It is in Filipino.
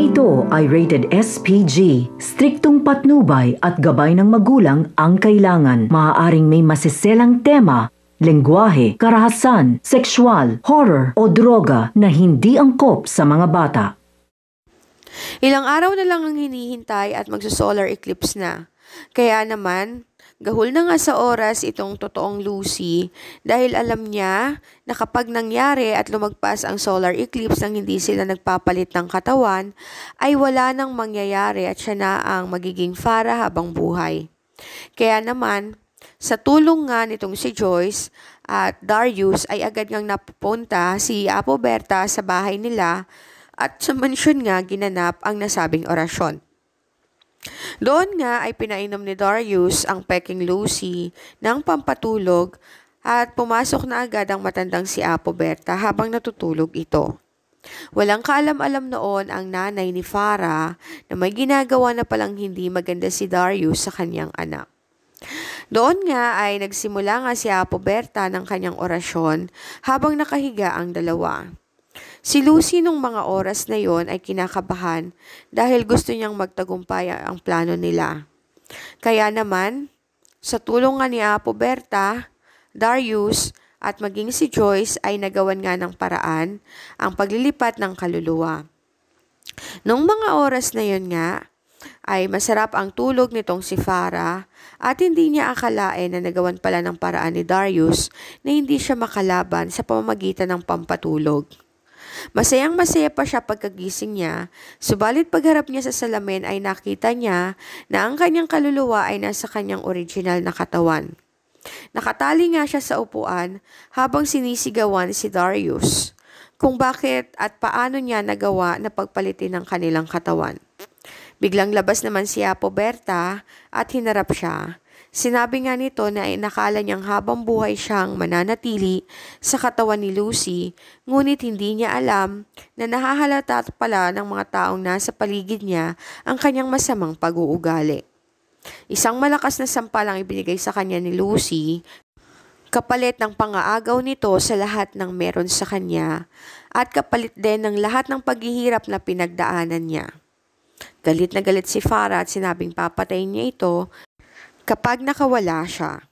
ito ay rated SPG. Striktong patnubay at gabay ng magulang ang kailangan. Maaaring may masiselang tema, lengguwahe, karahasan, sexual, horror o droga na hindi angkop sa mga bata. Ilang araw na lang ang hinihintay at magso-solar eclipse na. Kaya naman, gahol na nga sa oras itong totoong Lucy dahil alam niya na kapag nangyari at lumagpas ang solar eclipse nang hindi sila nagpapalit ng katawan, ay wala nang mangyayari at siya na ang magiging Farah habang buhay. Kaya naman, sa tulong nga nitong si Joyce at Darius ay agad ngang napupunta si Apo Berta sa bahay nila at sa mansyon nga ginanap ang nasabing orasyon. Doon nga ay pinainom ni Darius ang peking Lucy ng pampatulog at pumasok na agad ang matandang si Apo Berta habang natutulog ito. Walang kaalam-alam noon ang nanay ni Farah na may ginagawa na palang hindi maganda si Darius sa kanyang anak. Doon nga ay nagsimula nga si Apo Berta ng kanyang orasyon habang nakahiga ang dalawa. Si Lucy nung mga oras na yon ay kinakabahan dahil gusto niyang magtagumpay ang plano nila. Kaya naman, sa tulong nga ni Apo Berta, Darius at maging si Joyce ay nagawan nga ng paraan ang paglilipat ng kaluluwa. Nung mga oras na yon nga, ay masarap ang tulog nitong si Farah at hindi niya akalain na nagawan pala ng paraan ni Darius na hindi siya makalaban sa pamamagitan ng pampatulog. Masayang-masaya pa siya pagkagising niya, subalit pagharap niya sa salamin ay nakita niya na ang kanyang kaluluwa ay nasa kanyang original na katawan. Nakatali nga siya sa upuan habang sinisigawan si Darius kung bakit at paano niya nagawa na pagpalitin ng kanilang katawan. Biglang labas naman si Apo Berta at hinarap siya. Sinabi nga nito na inakala niyang habang buhay siyang mananatili sa katawan ni Lucy, ngunit hindi niya alam na nahahalata pala ng mga taong nasa paligid niya ang kanyang masamang pag-uugali. Isang malakas na sampal ang ibinigay sa kanya ni Lucy, kapalit ng pangaagaw nito sa lahat ng meron sa kanya at kapalit din ng lahat ng paghihirap na pinagdaanan niya. Galit na galit si Farah at sinabing papatayin niya ito kapag nakawala siya.